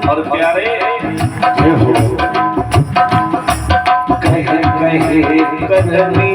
और प्यारे कहे कदमी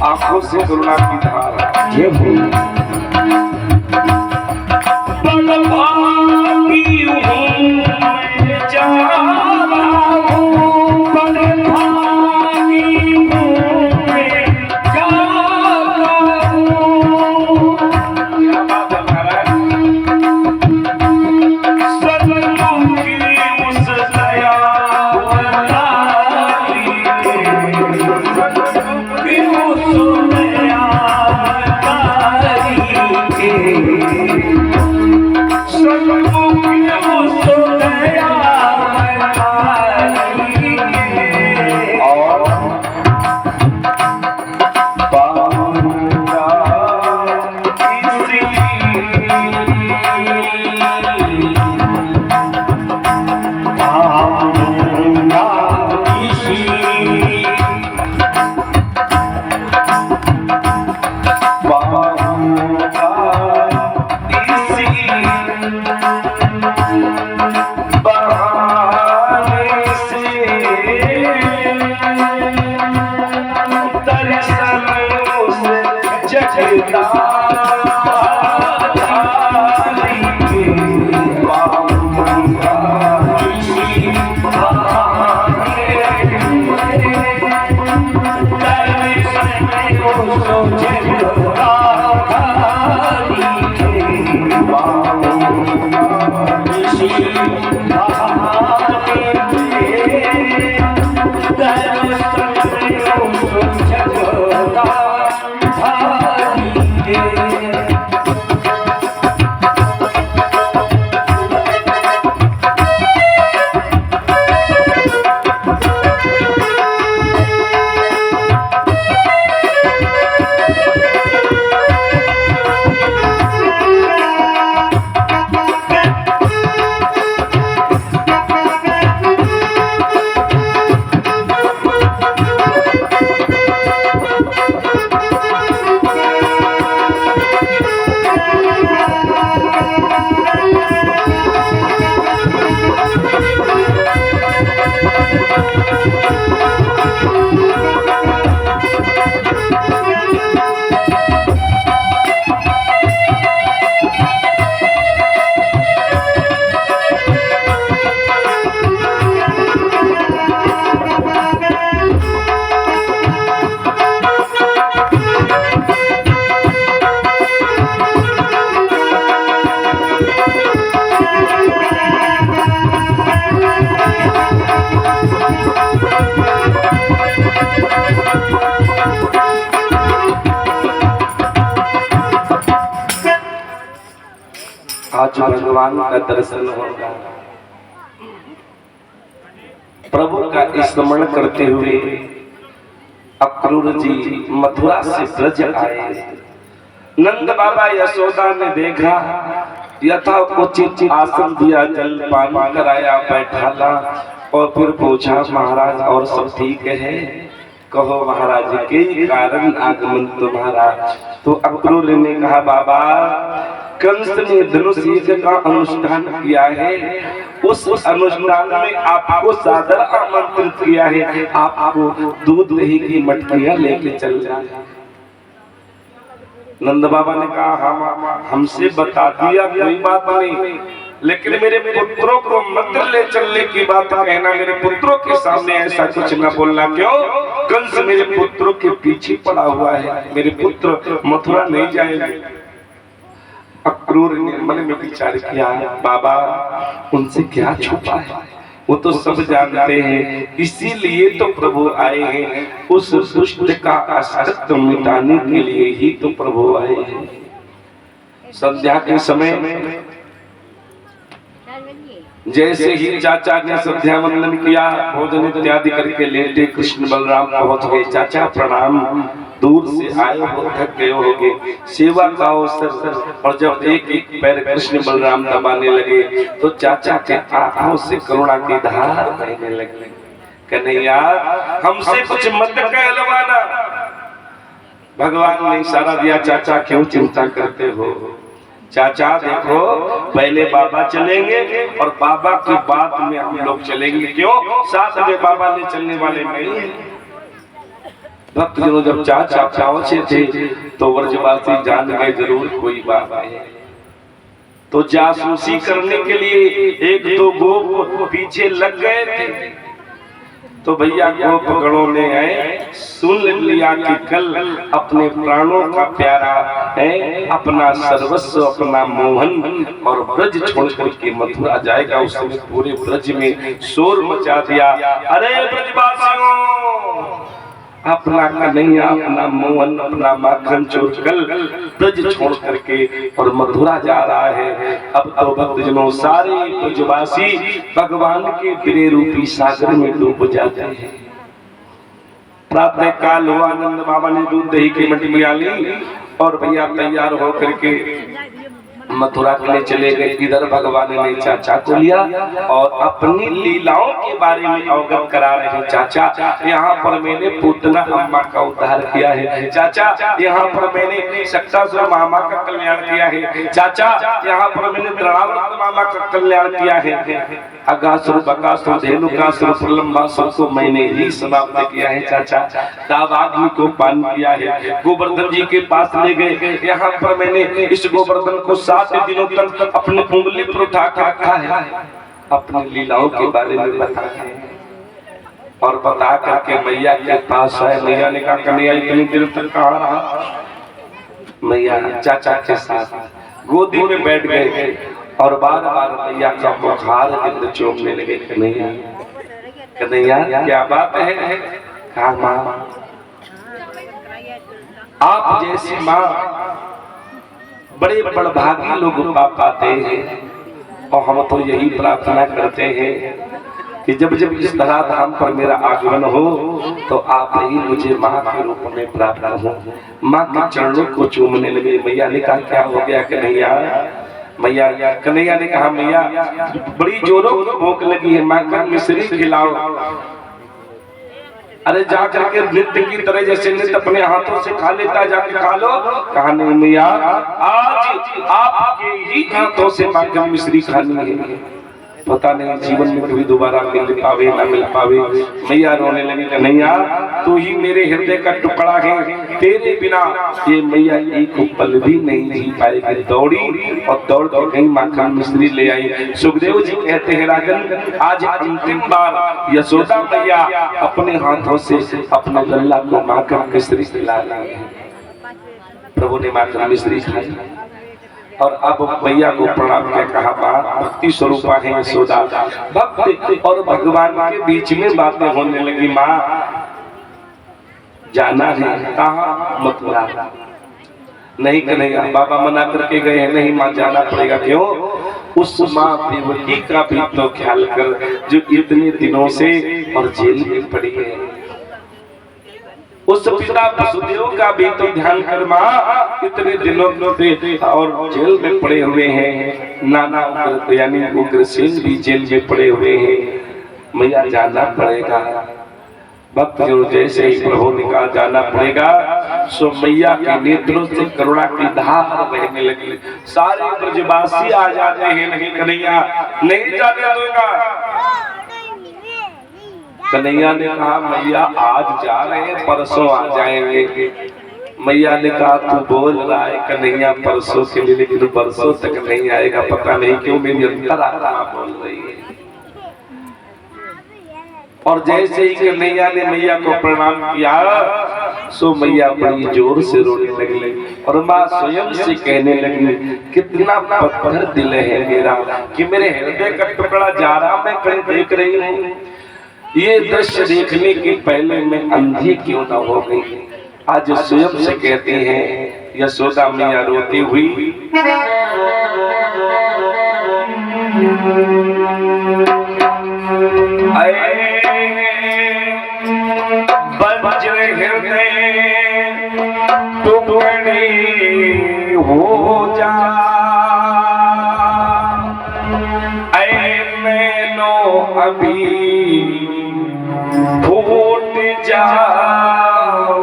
आंखों से करुणा की धारा ये आज भगवान का दर्शन होगा। प्रभु का स्मरण करते हुए अक्रूर जी मथुरा से ब्रज आए। नंद बाबा यशोदा ने देखा, यथोचित आसन दिया, जल पान कराया, बैठाला और फिर पूछा महाराज और सब ठीक है? कहो महाराज के कारण आगमन तुम्हारा। तो अक्रूर ने कहा बाबा कंस ने धनुष युद्ध का अनुष्ठान किया है, उस अनुष्ठान में आपको सादर आमंत्रित किया है, आपको दूध दही की मटकियां लेके चल जाए। नंद बाबा ने कहा हमसे बता दिया, कोई बात नहीं, लेकिन मेरे पुत्रों को मत ले चलने की बात कहना, मेरे पुत्रों के सामने ऐसा कुछ न बोलना। क्यों? कंस मेरे पुत्रों के पीछे पड़ा हुआ है, मेरे पुत्र मथुरा नहीं जाएंगे। अक्रूर ने मन में विचार किया, बाबा उनसे क्या छुपा है, वो तो सब जानते हैं, इसीलिए तो प्रभु आए हैं, उस दुष्ट का अस्तित्व मिटाने के लिए ही तो प्रभु आए हैं। संध्या के समय में जैसे ही चाचा ने संध्या वंदन किया, भोजन इत्यादि करके लेटे, कृष्ण बलराम पहुंच गए। चाचा प्रणाम, दूर से आए हो, थक गए होगे, सेवा का अवसर। और जब एक एक पैर कृष्ण बलराम दबाने लगे तो चाचा के आंखों से करुणा की धार बहने लगी। कन्हैया हमसे कुछ मत कहलवाना। भगवान ने इशारा दिया, चाचा क्यों चिंता करते हो? चाचा देखो, पहले बाबा चलेंगे और बाबा के बाद में हम लोग चलेंगे। क्यों? साथ में बाबा ले चलने वाले नहीं। भक्तजनों जब चाचा पहुंचे थे तो व्रजवासी जान गए जरूर कोई बाबा है, तो जासूसी करने के लिए एक दो गोप पीछे लग गए थे। तो भैया गोप गणों ने सुन लिया कि कल अपने प्राणों का प्यारा है, अपना सर्वस्व, अपना मोहन और ब्रज छोड़कर के मथुरा जाएगा। उसने पूरे ब्रज में शोर मचा दिया, अरे ब्रजवासियों, अपना कन्हैया, अपना मोहन, अपना माखन चोरकर ब्रज छोड़ करके और मथुरा जा रहा है। अब तो भक्तजनों सारे ब्रजवासी भगवान के प्रिय रूपी सागर में डूब जाते हैं। प्रातः काल हुआ, नंद बाबा ने दूध दही की मटकियां ली और भैया तैयार होकर के मथुरा के लिए चले गए। इधर भगवान ने चाचा को लिया और अपनी लीलाओं के बारे में अवगत करा रहे हैं। चाचा यहाँ पर मैंने पूतना अम्मा का उद्धार किया है, चाचा यहाँ पर मैंने सक्तासुर मामा का कल्याण किया है, चाचा यहाँ पर मैंने द्रणावर्त मामा का कल्याण किया है, अगासुर बकासुर धेनुकासुर प्रलंबासुर को मैंने ही समाप्त किया है, चाचा दावाग्नि को पान किया है, गोवर्धन जी के पास ले गए। यहाँ पर मैंने इस गोवर्धन को 7 दिनों तक अपने उंगली पर उठा कर रखा है, अपनी लीलाओं के बारे में बताया और बता करके मैया के पास आए। मैया ने कहा, कन्हैया इतनी देर तक कहाँ रहा? मैया चाचा के साथ गोदी में बैठ गए और बार बार मैया का बुखार दिल चूमने लगे। कन्हैया कन्हैया क्या बात है? कहा माँ, आप जैसी माँ बड़े बड़भागी लोग पा पाते हैं और हम तो यही प्रार्थना करते हैं कि जब जब इस तरह धाम पर मेरा आगमन हो तो आप ही मुझे माँ के रूप में प्राप्त हो। माँ के चरणों को चूमने लगे। मैया ने कहा, क्या हो गया कन्हैया? मैया कन्हैया ने कहा, मैया बड़ी जोरों की भूख लगी है, माँ का मिश्री खिलाओ। अरे जा करके नृत्य की तरह जैसे नृत्य अपने हाथों से खा लेता, जाके खा लो। कहा नहीं मैया, आज आपके ही हाथों से माखन मिश्री खानी है। पता नहीं जीवन में कभी दोबारा मिल पावे ना मिल पावे। मैया रोने लगी, कन्हैया तू ही मेरे हृदय का टुकड़ा है, तेरे बिना ये मैया एक पल भी नहीं जी पाएगी। दौड़ी और दौड़ कर कहीं माखन मिश्री ले आई। सुखदेव जी कहते हैं, राजन आज अंतिम बार यशोदा मैया अपने हाथों से अपने लल्ला को माखन मिश्री खिला रही है। प्रभु ने माखन मिश्री खाई और अब मैया को प्रणाम किया। कहा, माँ भक्ति स्वरूपा है यशोदा। भक्ति और भगवान के बीच में बातें होने लगी। माँ जाना है? कहाँ? मथुरा। नहीं कन्हैया, बाबा मना करके गए हैं। नहीं माँ जाना पड़ेगा। क्यों? उस माँ देवकी का भी तो ख्याल कर जो इतने दिनों से और जेल में पड़ी है। उस पिता वसुदेव का भी तो ध्यान कर माँ, इतने दिनों से और जेल में पड़े हुए हैं। नाना यानी उग्रसेन भी जेल में पड़े हुए हैं। मैया जाना पड़ेगा। भक्त जो जैसे ही प्रभु ने कहा जाना पड़ेगा, सो मैया के नेत्रों से करुणा की धार बहने लगी। सारे ब्रजवासी आ जाते हैं, नहीं कन्हैया नहीं जाने दूंगा। कन्हैया ने कहा, मैया आज जा रहे हैं, परसों आ जाएंगे। मैया ने कहा तू बोल रहा है कन्हैया परसों के लिए, लेकिन परसों तक नहीं आएगा, पता नहीं क्यों मेरी अंतरात्मा बोल रही है। और जैसे ही कन्हैया ने मैया को प्रणाम किया, सो मैया बड़ी जोर से रोने लगी और माँ स्वयं से कहने लगी, कितना पत्थर दिल है मेरा कि मेरे हृदय का टुकड़ा जा रहा, मैं कहीं देख रही हूँ। ये दृश्य देखने के पहले मैं अंधी क्यों ना हो गई। आज स्वयं से कहती हैं यशोदा मैया रोती हुई, वज्र हृदय टुकड़े हो जा, मैनो अभी फूट जाओ,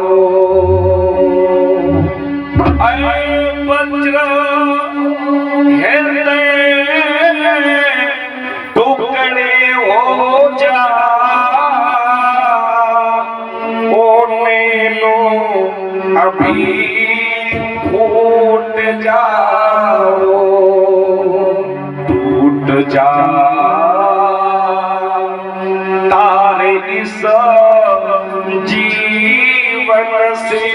वज्र हृदय टुकड़े हो जा, ओ नैनो अभी फूट जाओ, टूट जा तारे इस जीवन से,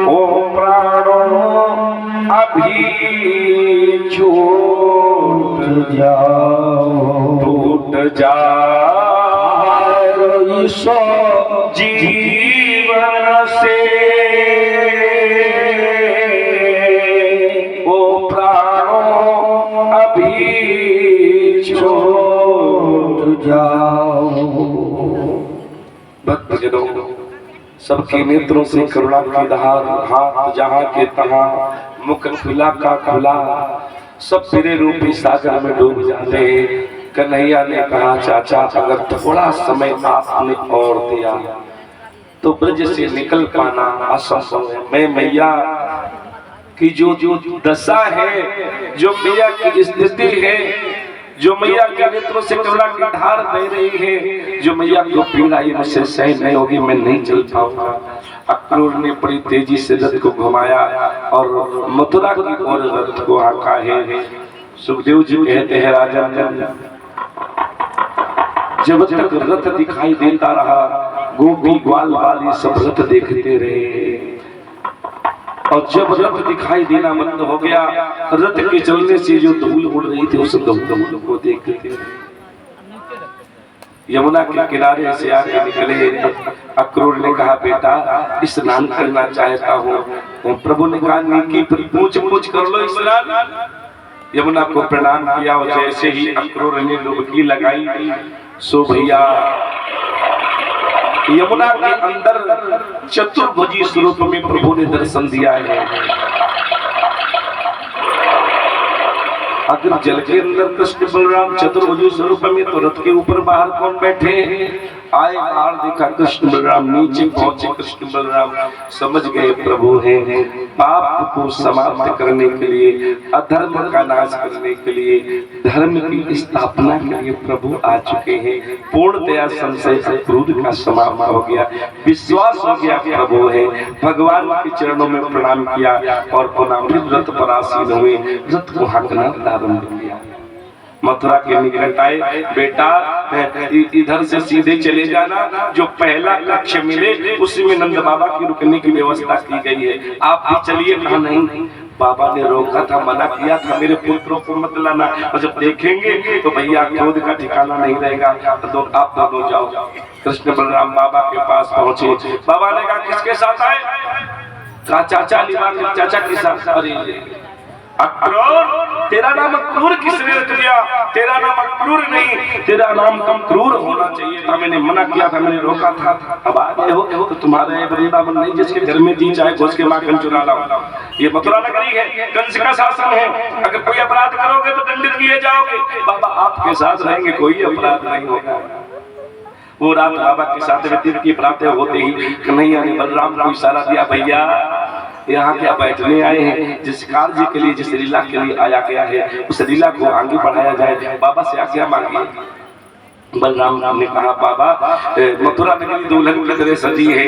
ओ प्राणों अभी छूट जाओ, टूट जा इस जीवन से, ओ प्राणों अभी छूट जाओ। भक्तजनों, सबके नेत्रों से करुणा की धार, हाथ जहां के तहां, मुख खुला का खुला, सब तेरे रूपी सागर में डूब जाते हैं। कन्हैया ने कहा, चाचा अगर थोड़ा समय आपने और दिया तो ब्रज से निकल पाना असंभव है। मैं मैया की जो दशा है, जो मैया की स्थिति है, जो मैया के नेत्रों से करुणा की धार दे रही है, जो मैया को पीड़ा ये मुझसे सहन नहीं होगी, मैं नहीं चल पाऊंगा। अक्रूर ने बड़ी तेजी से रथ को घुमाया और मथुरा की ओर रथ को हाँका है। सुखदेव जी कहते हैं, राजन जब तक रथ दिखाई देता रहा, गोपी ग्वाल वाली सब रथ देखते रहे, और जब रथ दिखाई देना बंद हो गया, रथ के चलने से जो धूल उड़ रही थी उस धूल को देखते थे। यमुना के किनारे से आगे निकले, अक्रूर ने कहा, बेटा स्नान करना चाहता हूँ। प्रभु ने कहा, नीकी पूछ पूछ कर लो स्नान। यमुना को प्रणाम किया और जैसे ही अक्रूर ने डुबकी लगाई, सो भैया यमुना के अंदर चतुर्भुजी स्वरूप में प्रभु ने दर्शन दिया है। अगर जल के अंदर कृष्ण बलराम चतुर्भुज स्वरूप में, तो रथ के ऊपर बाहर कौन बैठे हैं? आए बाहर देखा कृष्ण बलराम, नीचे पहुंचे कृष्ण बलराम, समझ गए प्रभु हैं। पाप को समाप्त करने के लिए, अधर्म का नाश करने के लिए, धर्म की स्थापना के लिए प्रभु आ चुके हैं। पूर्णतया संशय क्रोध का समाप्त हो गया, विश्वास हो गया प्रभु है। भगवान के चरणों में प्रणाम किया और पुनः रथ पर आसीन हुए, रथ को हाँकना आरंभ किया। मथुरा के निकट आए, बेटा इधर से सीधे चले जाना, जो पहला कक्ष मिले उसी में नंद बाबा की रुकने की व्यवस्था की गई है, आप भी चलिए। कहा नहीं, बाबा ने रोका था, मना किया था, मेरे पुत्रों को मत लाना, और जब देखेंगे तो भैया क्रोध का ठिकाना नहीं रहेगा, तो आप दोनों जाओ। कृष्ण बलराम बाबा के पास पहुंचे। बाबा ने कहा, किसके साथ आए? कहा, चाचा लिवा, चाचा के साथ। अरे अक्रूर, तेरा नाम अक्रूर किसने रख दिया? तेरा नाम अक्रूर नहीं, तेरा नाम कमक्रूर होना चाहिए था। मैंने मना किया था, मैंने रोका था। अब आ गए हो तो तुम्हारा वृंदावन नहीं, जिसके घर में जी चाहे घुस के माखन चुरा लाओ। ये मथुरा नगरी है, कंस का शासन है, अगर कोई अपराध करोगे तो दंडित किए जाओगे। बाबा आपके साथ रहेंगे, कोई अपराध नहीं होगा। वो रात बाबा के साथ व्यतीत की प्रातः होते ही कन्हैया ने बलराम को इशारा दिया, भैया यहाँ क्या बैठने आए हैं? जिस कार्य के लिए, जिस लीला के लिए आया गया है, उस लीला को आगे बढ़ाया जाए। बाबा से आज्ञा मांगी। बलराम ने कहा बाबा मथुरा नगरी दुल्हन की तरह सजी है,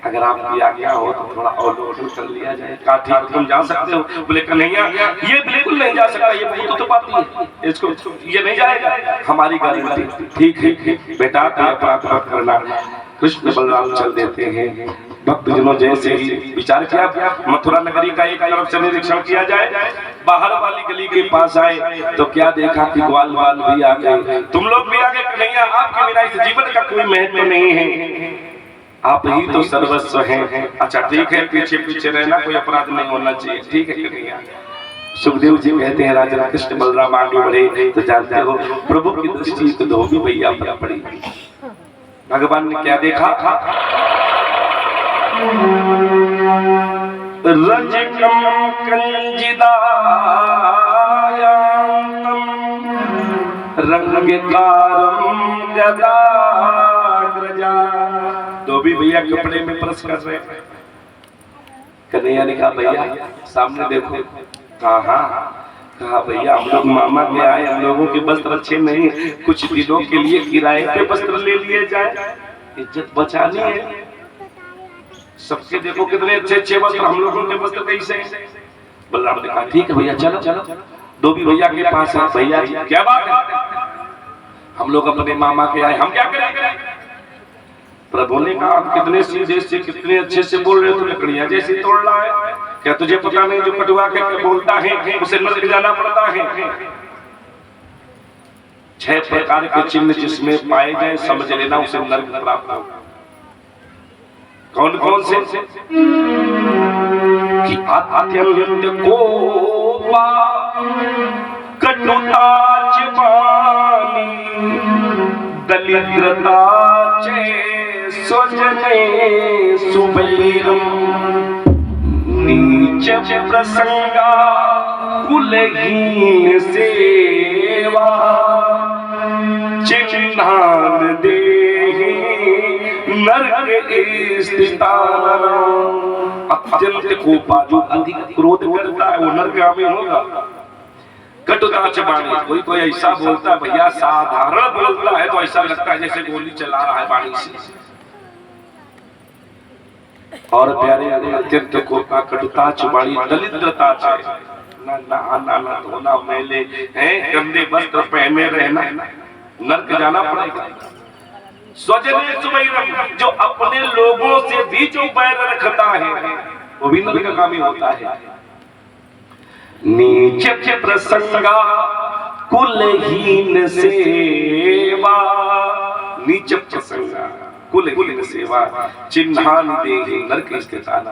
अगर आप भी आज्ञा हो तो थोड़ा अवलोकन कर लिया जाए। कहा ठीक, तुम जा सकते हो। बोले कन्हैया ये बिल्कुल नहीं जा सकता, ये बहुत तो पाती है, इसको ये नहीं जाएगा, हमारी गारंटी। ठीक है बेटा, तो अपराध मत करना। कृष्ण बलराम चल देते हैं। भक्तजनों जैसे ही विचार किया मथुरा नगरी का एक तरफ से निरीक्षण किया जाए, बाहर वाली गली के पास आए तो क्या देखा कि ग्वाल वाल भी आ गए, तुम लोग भी आ गए। कन्हैया आपके बिना इस जीवन का कोई महत्व नहीं है, आप ही तो सर्वस्व हैं। अच्छा ठीक है, पीछे पीछे रहना, कोई अपराध नहीं होना चाहिए। ठीक है कन्हैया। सुखदेव जी कहते हैं राजा कृष्ण बलराम आगे बढ़े तो जानते हो प्रभु की दृष्टि तो धोबी भैया पर पड़ी। भगवान ने क्या देखा? रजकम कंजिदायातम रंगकारम गदाग्रजा। धोबी भैया कपड़े में परस कर रहे। कन्हैया ने कहा भैया सामने देखो। कहा भैया हम लोग मामा के आए, हम लोगों के वस्त्र अच्छे नहीं, कुछ दिनों के लिए किराए पे वस्त्र ले लिए जाए, इज्जत बचानी है। सबके देखो कितने अच्छे अच्छे वस्त्र, हम लोगों के वस्त्र कैसे हैं? बलराम ने कहा ठीक है भैया चलो चलो। धोबी भैया के पास है। भैया जी क्या बात है? हम लोग अपने मामा के आए, हम क्या करेंगे? प्रभु ने कहा कितने सीधे से कितने अच्छे से बोल रहे हो, लकड़ियां जैसी तोड़ रहा है, क्या तुझे पता नहीं जो कटवा के बोलता है उसे नरक जाना पड़ता है। 6 प्रकार के चिन्ह जिसमें पाए जाए समझ लेना उसे नरक प्राप्त होगा। कौन कौन से? कि अत्यंत कोपा, कटुता जवानी, दलिद्रता स्वजने सुबैरम, नीच प्रसंगा कुलहीन सेवा, चिन्हान देहि नरक स्थितान। अत्यंत कोपा, जो अधिक क्रोध करता है वो नरकगामी होगा। कटुता चबानी, कोई ऐसा बोलता है भैया साधारण बोलता है तो ऐसा लगता है जैसे गोली चला रहा है वाणी से। और प्यारे अत्यंत कोपा, कटुता चबानी, दलिद्रता ना नहाना ना धोना, मैले हैं गंदे वस्त्र पहने रहना, नरक जाना पड़ेगा। स्वजने सुबैरम, जो अपने लोगों से भी जो बैर रखता है वो भी नरकगामी होता है। नीच प्रसंगा कुलहीन सेवा, नीच प्रसंगा कुलहीन सेवा, चिन्हान देहि नरक स्थितान।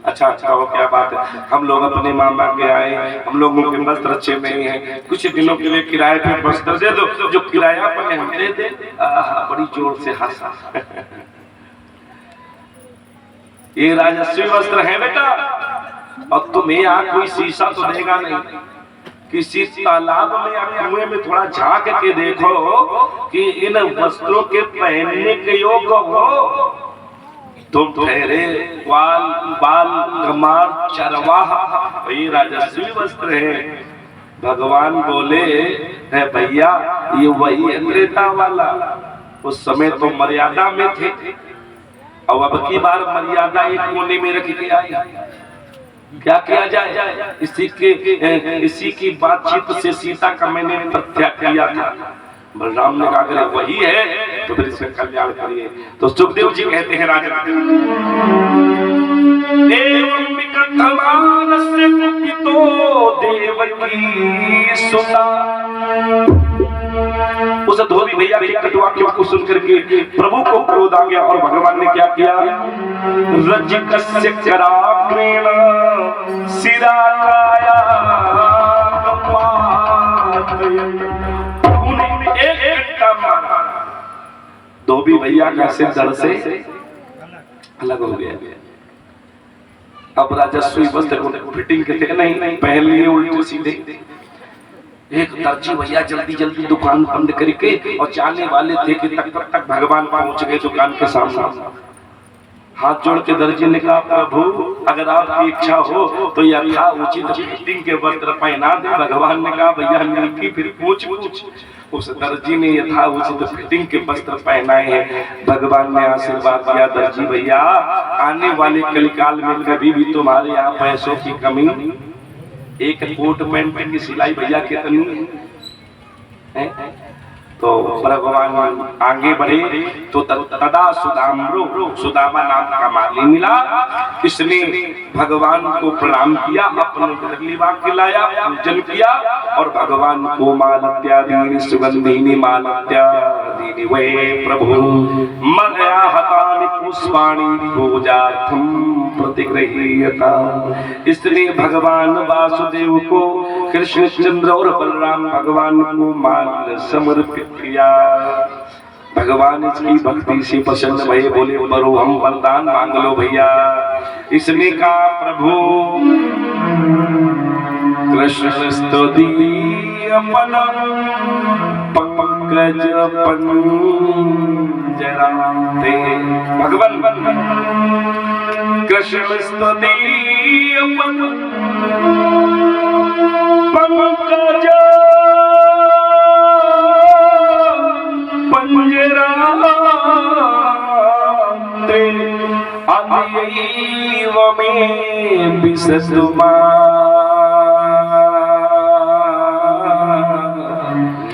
अच्छा क्या बात है? हम लोग अपने मामा के आए, हम लोगों के वस्त्र अच्छे नहीं है, कुछ दिनों के लिए किराए पे वस्त्र दे दो, जो किराया पर हम दे दे। बड़ी जोर से हंसा। ये राजस्वी वस्त्र है बेटा, और तुम्हें यहाँ कोई शीशा तो देगा नहीं। किसी तालाब में या कुएं में थोड़ा झांक के देखो कि इन वस्त्रों के पहनने के योग्य हो। तुम ठहरे ग्वाल बाल गमार चरवाहा, वही राजस्वी वस्त्र है। भगवान बोले है भैया ये वही है त्रेता वाला, उस समय तो मर्यादा में थे, और अब की बार मर्यादा एक कोने में रख के आई। क्या किया जाए? इसी की बातचीत से सीता का मैंने प्रत्याग किया था। बलराम ने कहा अगर वही है तो फिर इसका कल्याण करिए। तो सुखदेव जी कहते हैं राजा एवं विकथमानस्य कुपितो देवकी सुता। उस धोबी भैया के कटुआ को सुन करके प्रभु को क्रोध आ गया, और भगवान ने क्या किया? रजकस्य कराग्रेण सिरा काया एक घंटा मारा। धोबी भैया का सिर धड़ से अलग हो गया। अब राजस्वी वस्त्र को फिटिंग के थे नहीं, पहन लिए उल्टे सीधे। एक दर्जी भैया जल्दी जल्दी दुकान बंद करके और जाने वाले थे कि तक भगवान पहुंच गए दुकान के सामने। हाथ जोड़ के दर्जी ने कहा प्रभु अगर आपकी इच्छा हो तो यथा उचित फिटिंग के वस्त्र पहना दे। भगवान ने कहा भैया नीति फिर पूछ उस दर्जी ने यथाउचित फिटिंग के वस्त्र पहनाए हैं। भगवान ने आशीर्वाद दिया, दर्जी भैया आने वाले कलिकाल में कभी भी तुम्हारे यहाँ पैसों की कमी, एक कोट पैंट की सिलाई भैया कितनी है? तो भगवान आगे बढ़े तो तदा सुदामा नाम का माली मिला। इसने भगवान को प्रणाम किया, अपने घर लिवा के लाया, पूजन किया और भगवान को मालत्यादीनि सुगंधिनी मालत्यादीनि वे प्रभु मदया हतानि पुष्पाणि पूजार्थम प्रतिगृह्यता। इसलिए भगवान वासुदेव को कृष्णचंद्र और बलराम भगवान को माल समर्पित किया। भगवान इसकी भक्ति से प्रसन्न भये, बोले बरो हम वरदान मांग लो भैया। इसने कहा प्रभु कृष्ण स्तुति अपन पंकज पंजराते। भगवान कृष्ण स्तुति अपन पंकज पंजराते अतीव में विसतुमा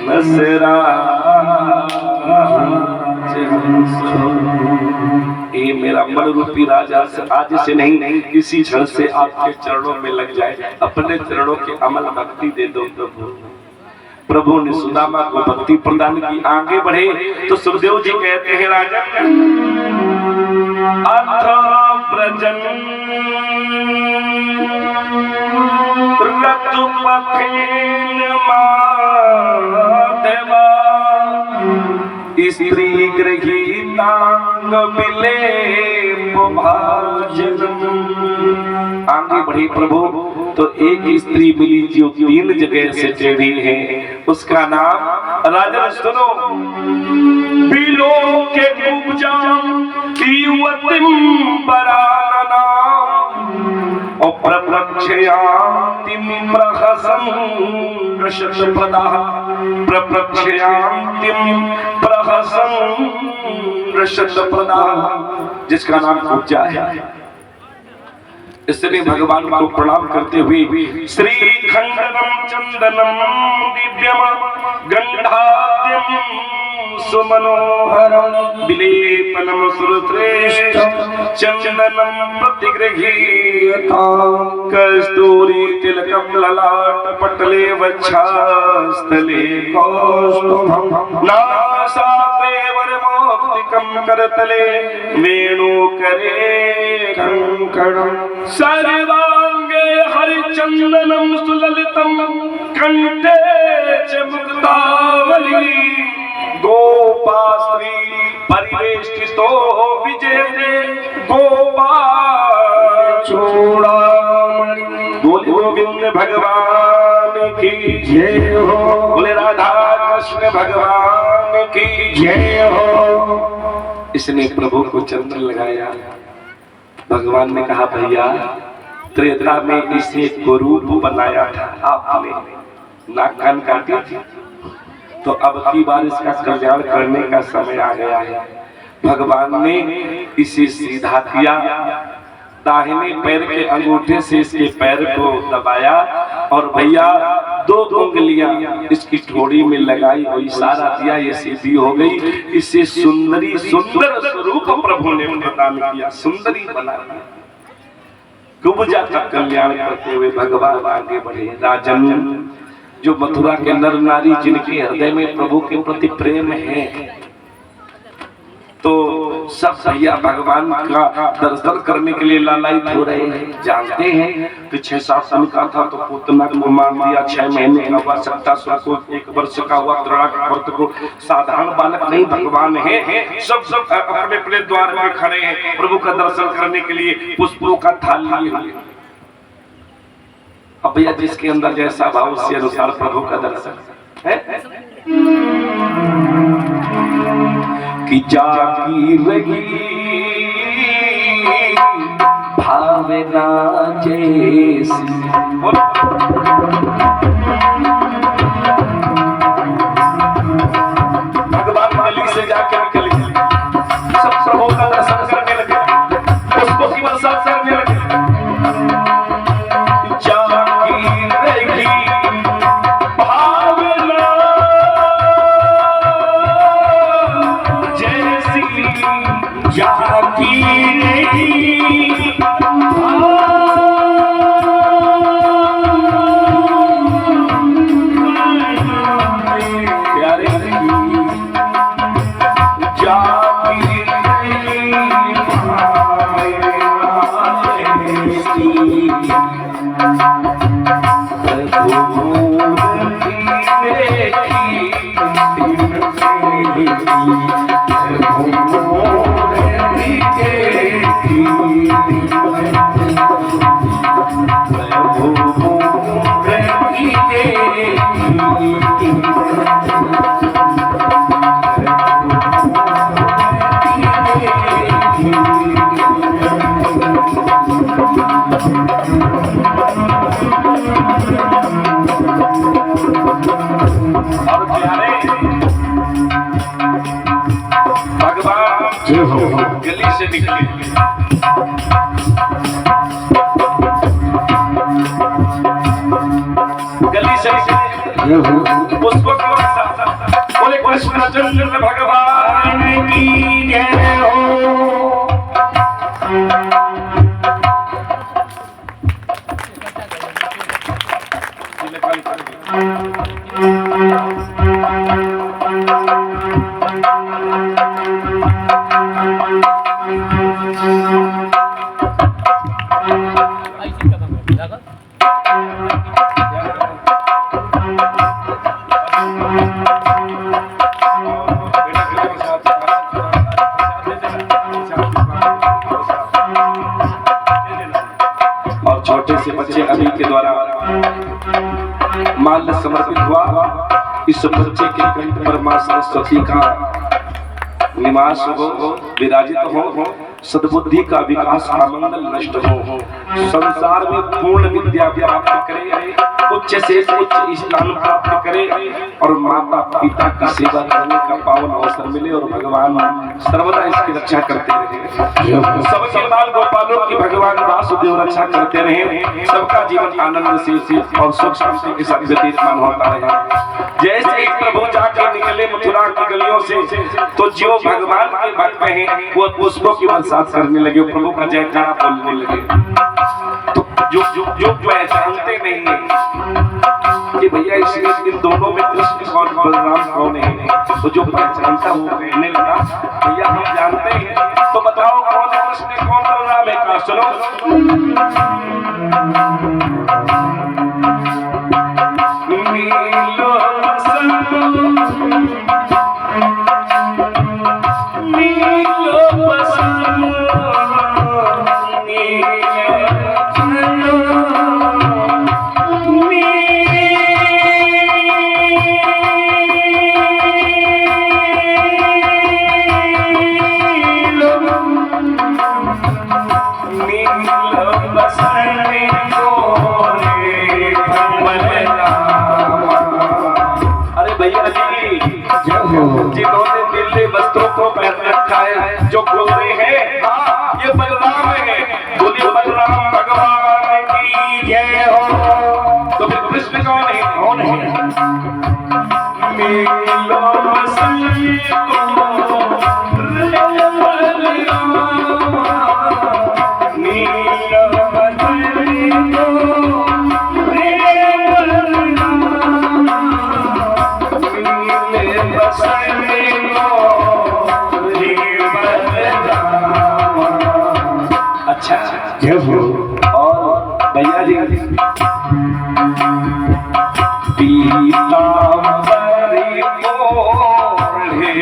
नसरा। ये मेरा मन रूपी राजा आज से नहीं किसी क्षण से आपके चरणों में लग जाए। अपने चरणों के अमल भक्ति दे दो प्रभु। प्रभु ने सुदामा को भक्ति प्रदान की। आगे बढ़े तो सुखदेव जी कहते हैं राजा अथ ब्रजन रतुपथेन माधवा स्त्री गृहीतांग विलेप भाजनम। आगे बढ़ी प्रभु तो एक स्त्री मिली जो 3 जगह से टेढ़ी है, उसका नाम राजन सुनो बिलो के कुब्जाम युवतिम बरानना और प्रप्रक्षयातिम प्रहसं रशतप्रदाः प्रप्रक्षयातिम प्रहसं रशतप्रदाः, जिसका नाम कुब्जा है। इसलिए भगवान को प्रणाम करते हुए श्री खंडनम चंदनम दिव्यम गंधाद्यम सुमनोहरम विलेपनम सुरश्रेष्ठ चंदनम प्रतिगृह्यता कस्तूरी तिलकम ललाट पटले वक्षस्थले कौस्तुभम नासाग्रे वरमौक्तिकम करतले वेणुकरे कंकणम सर्वांगे हरिचंदनम सुललितम कंठे च मुक्तावली गोपाश्री परिवेष्टितो विजयते गोपा चूड़ामणि। बोले गोविंद भगवान की जय हो, बोले राधा कृष्ण भगवान की जय हो। इसने प्रभु को चंदन लगाया। भगवान ने कहा भैया त्रेता में इसे कुरूप बनाया था आपने, नाक कान काटी थी, तो अब की बार इसका कल्याण करने का समय आ गया है। भगवान ने इसे सीधा किया, दाहिने पैर के अंगूठे से इसके पैर को दबाया और भैया 2 उंगलियां इसकी ठोड़ी में लगाई और इशारा दिया, ये सीधी हो गई। इसे सुंदरी सुंदर स्वरूप प्रभु ने प्रदान किया, सुंदरी बना दिया। कुब्जा का कल्याण करते हुए भगवान आगे बढ़े। राजन जो मथुरा के नर नारी जिनके हृदय में प्रभु के प्रति प्रेम है, तो सब भैया भगवान का दर्शन करने के लिए लालायित हो रहे हैं। जानते हैं कि 6-7 साल का था तो पुतना को मार दिया, 6 महीने का हुआ, 17 को 1 वर्ष का हुआ, तृणावर्त को साधारण बालक नहीं भगवान है। सब अपने अपने द्वार में खड़े हैं प्रभु का दर्शन करने के लिए, पुष्पों का थाल लिए हुए। अब भैया जिसके अंदर जैसा भाव उसके अनुसार प्रभु का दर्शन है। कि जागी रही भावना जैसी गली से निकले पुष्पक बोले कृष्णचंद्र भगवान की जय हो। और छोटे से बच्चे अभी के द्वारा माल्य समर्पित हुआ। इस बच्चे के कंठ पर मां सरस्वती का निवास हो, विराजित हो, सद्बुद्धि का विकास मंगल नष्ट हो, संसार में पूर्ण विद्या प्राप्त करे, उच्च से उच्च स्थान प्राप्त करे और माता पिता की सेवा करने का पावन अवसर मिले और भगवान सर्वदा इसकी रक्षा करते रहे। सबके बाल गोपालों की भगवान वासुदेव रक्षा करते रहे, सबका जीवन आनंद से और सुख शांति के साथ व्यतीतमान होता रहे। जैसे ही प्रभु जाकर निकले मथुरा की गलियों से तो जो भगवान के भक्त हैं वो पुष्पों की बरसात करने लगे, प्रभु का जयकारा बोलने लगे। तो जो जानते नहीं है कि भैया इसलिए इन दोनों में कृष्ण और बलराम कौन है, तो जो पहचानता वो कहने लगा भैया हम जानते हैं, तो बताओ कौन है कृष्ण कौन बलराम है। का सुनो जिन्होंने नीले वस्त्रों को पहन रखा है, जो गोरे हैं, हाँ ये बलराम है। बोलिए बलराम भगवान की जय हो। तो फिर कृष्ण कौन है? कौन है? नीलो और भैया जी पीतांबरी ओढ़े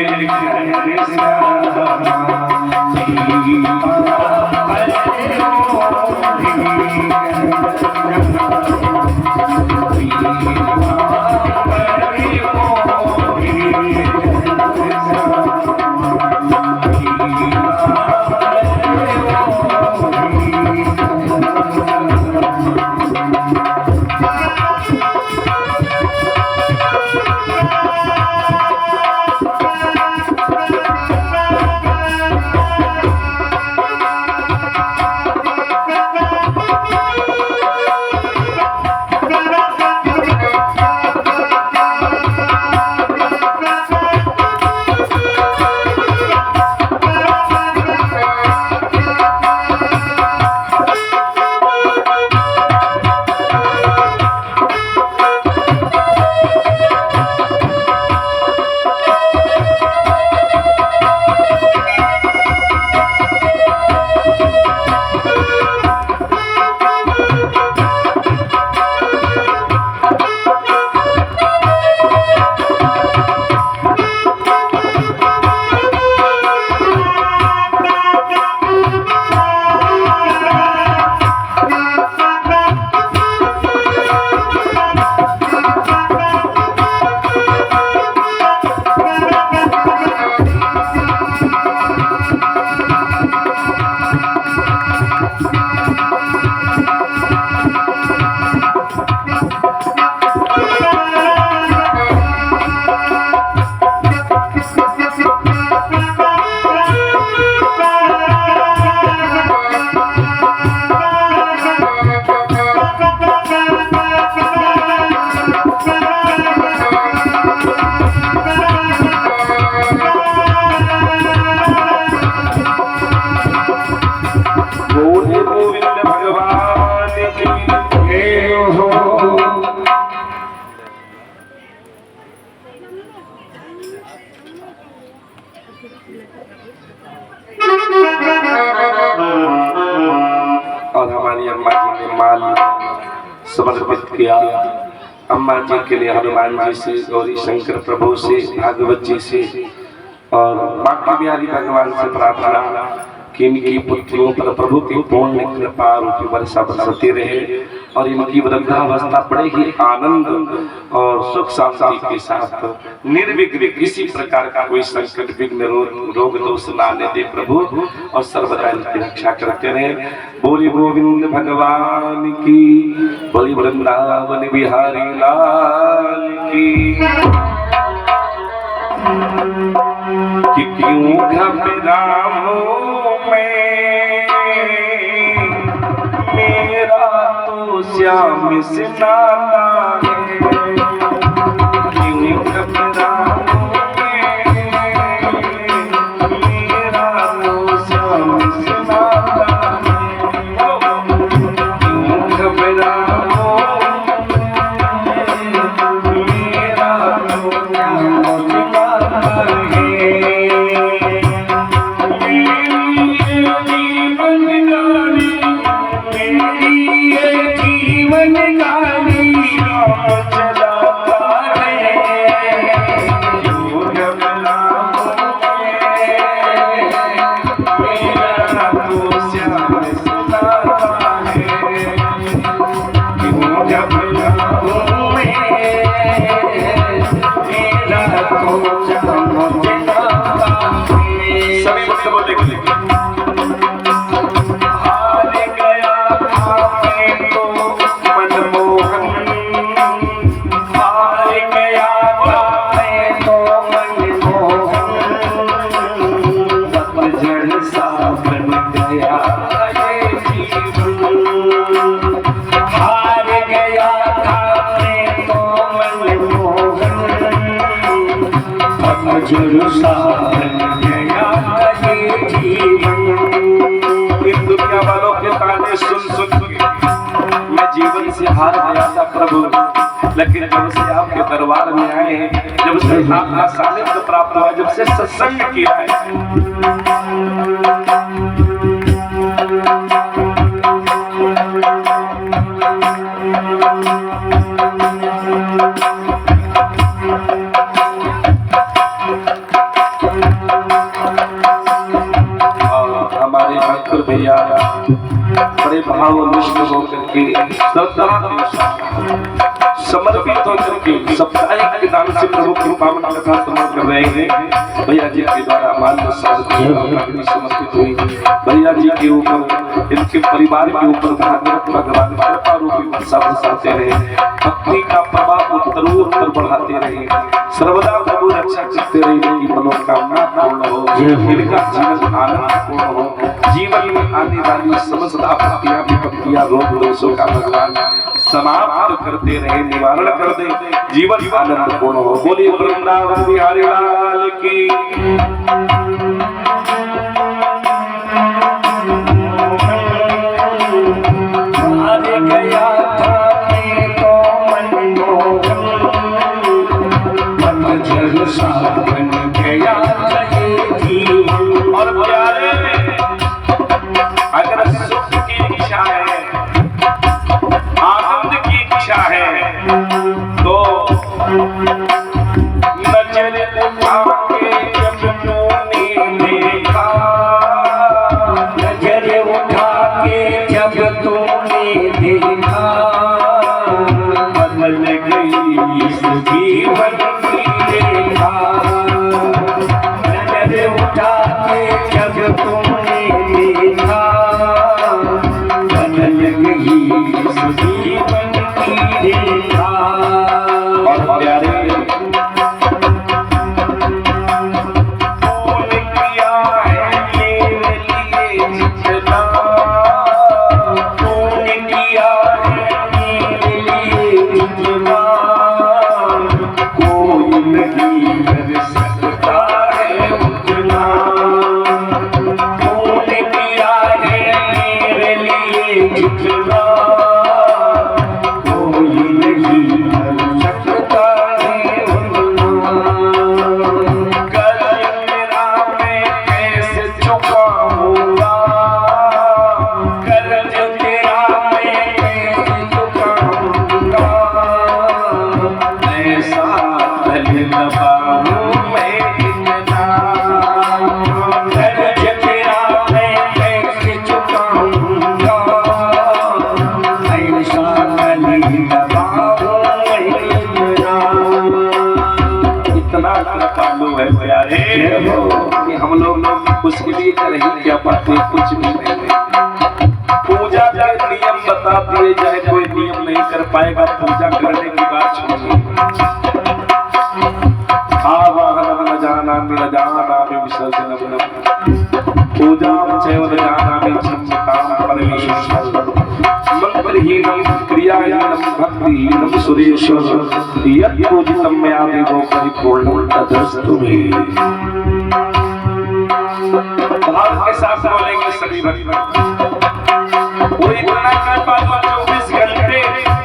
अम्मा जी के लिए हनुमान जी से, गौरी शंकर प्रभु से, भागवत जी से और बाकी बिहारी भगवान से प्रार्थना कि इनकी पुत्रियों पर प्रभु की पूर्ण कृपा रूपी वर्षा बरसती रहे और इनकी वृद्धावस्था बड़े ही आनंद और सुख शांति के साथ निर्विघ्न किसी प्रकार का कोई संकट विघ्न रोग दोष न आने दे प्रभु और सर्वदा इनकी रक्षा करते रहे। बोली गोविंद भगवान की, बोली वृंदावन बिहारी लाल की। कि क्यों घबराऊं मैं, मेरा तो श्याम से नाता है। क्यों घबराऊं मैं, मेरा तो श्याम से नाता है। क्यों घबराऊं मेरा तो श्याम से नाता है। दुनिया वालों के ताने सुन सुन मैं जीवन से हार गया था प्रभु, लेकिन जब से आपके दरबार में आए हैं, जब से आपका सानिध्य प्राप्त हुआ, जब से सत्संग किया है, हमारे भक्त भैया बड़े भावनिष्ठ होकर के श्रद्धा समर्पित होकर के साप्ताहिक के दान से प्रभु की पावन कथा श्रवण कर रहे हैं। भैया जी के द्वारा मान्य समर्पित हुई। भैया जी के ऊपर, इनके परिवार के ऊपर भागवत भगवान कृपा रूपी वर्षा बरसाते रहे, भक्ति का प्रभाव उत्तरोत्तर बढ़ाते रहे, सर्वदा प्रभु रक्षा करते रहे, इनकी मनोकामना पूर्ण हो, इनका जीवन आनंदपूर्ण हो, जीवन में आने वाली समस्त आपत्तियां विपत्तियां रोग दोषों का भगवान समाप्त करते रहे, निवारण कर दे, जीवन आनंदपूर्ण हो। बोलिए वृंदावन बिहारी लाल की। हार गया था मैं तो मनमोहन, पतझड़ सा बन गया ये जीवन। और प्यारे अगर सुख की इच्छा है, आनंद की इच्छा है, तो नजर उठा के जब तूने देखा, नजर उठा के जब तूने देखा, बदल गई इस जीवन की रेखा। नजर उठा के जब तूने देखा, बदल गई इस जीवन की रेखा। और प्यारे तूने किया है मेरे लिए जितना, तूने किया है मेरे लिए जितना, कोई नहीं कर सकता है उतना। तूने किया है मेरे लिए जितना, कोई नहीं कर सकता है उतना। कर्ज मेरा मैं कैसे चुकाऊंगा, कर्ज तेरा मैं कैसे चुकाऊंगा, उसके लिए कर ही क्या पाते, कुछ भी नहीं। पूजा का नियम बता दिए जाए, कोई नियम नहीं कर पाएगा। पूजा करने की बात छोड़िए। आवाहनम जानामि न जानामि विसर्जनम पूजां चैव न जानामि क्षम्यतां परमेश्वर। मंत्रहीनं क्रियाहीनं भक्तिहीनं सुरेश यत् पूजितं मया देवो परिपूर्णं तदस्तु मे। भाव के साथ बोलेंगे सभी भक्त। वो इतना कृपालु 24 घंटे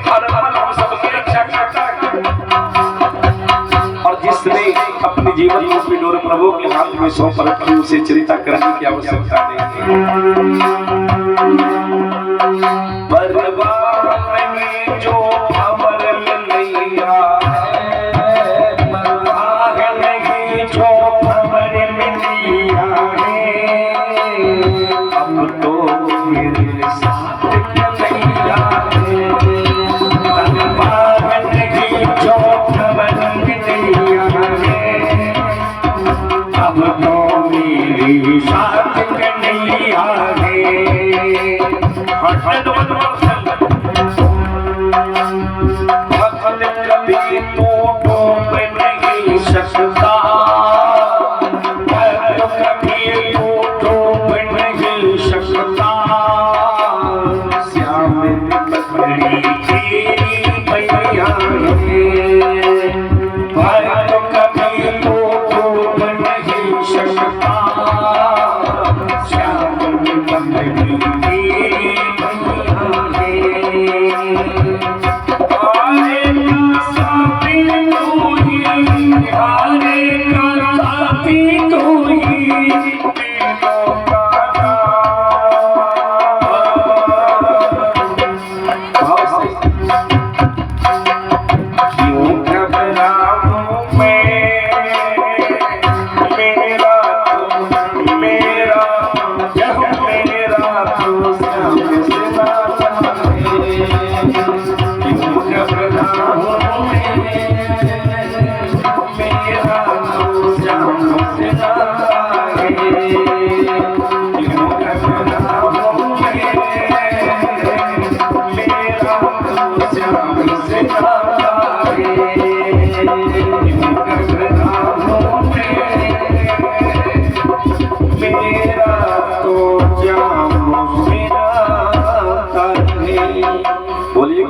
हर पल हम सबकी रक्षा करता है। और जिसने अपने जीवन रूपी डोर प्रभु के हाथ में सौंप रखी, उसे चिंता करने की आवश्यकता नहीं है। बर्बाद नहीं जो अमर में नहीं आए, बर्बाद नहीं जो अमर में नहीं आए। अब तो मेरे साथ नहीं आए, बर्बाद नहीं जो अमर में नहीं आए। अब तो मेरे साथ नहीं आए। भक्त कभी तो डूब नहीं सकता, भक्त कभी तो डूब नहीं सकता। श्याम पकड़ी तेरी मैया है, भक्त कभी तो डूब नहीं सकता। श्याम पकड़ी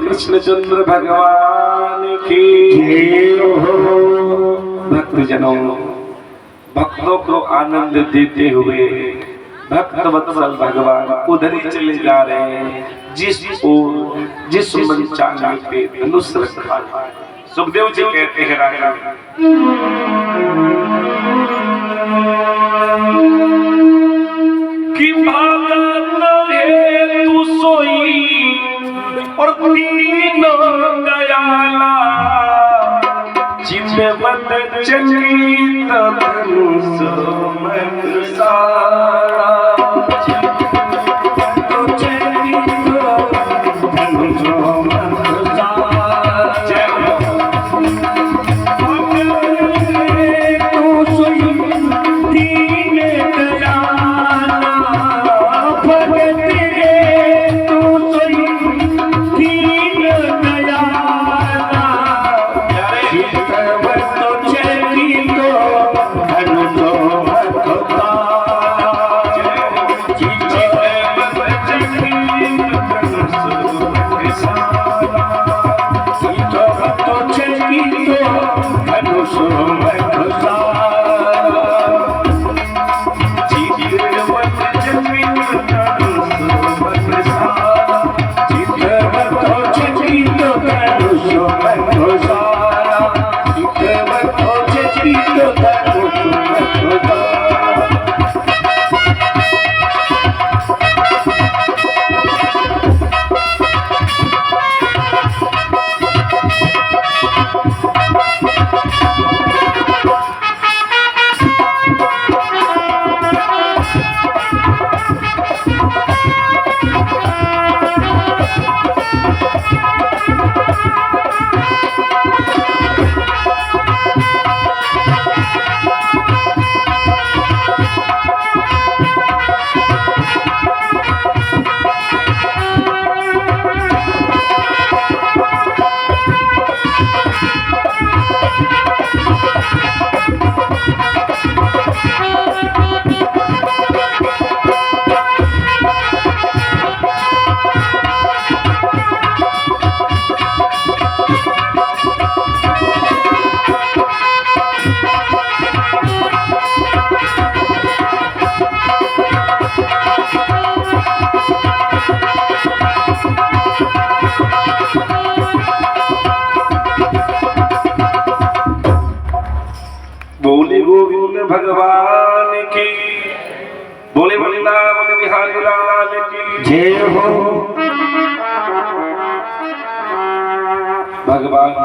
कृष्णचंद्र भगवान की जय हो। भक्तजनों, भक्तों को आनंद देते हुए भक्तवत्सल भगवान उधर ही चले जा रहे हैं जिस मन चाहने पे धनुष रखा। सुखदेव जी कहते हैं राजा कि भागत है तू सोई और तीनों दयाला, चितवत चकित धनुष मत सारा। बोले गोविंद भगवान की, बोले वृंदावन बिहारी लाल की जय हो। भगवान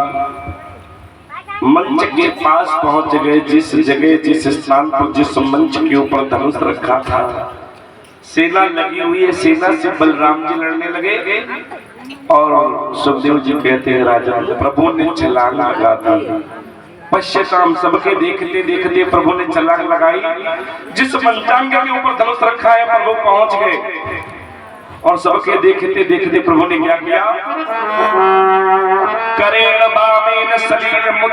मंच के पास पहुंच गए। जिस जगह, जिस स्थान पर, जिस मंच के ऊपर धनुष रखा था, सेना लगी हुई है। सेना से बलराम जी लड़ने लगे और सुखदेव जी कहते हैं राजा प्रभु ने छलांग लगा दी। पश्चिम सबके देखते देखते प्रभु ने छलांग लगाई। जिस मंचांग के ऊपर धनुष रखा है प्रभु पहुंच गए और सबके देखते देखते प्रभु ने क्या किया, करेण बामेन सलील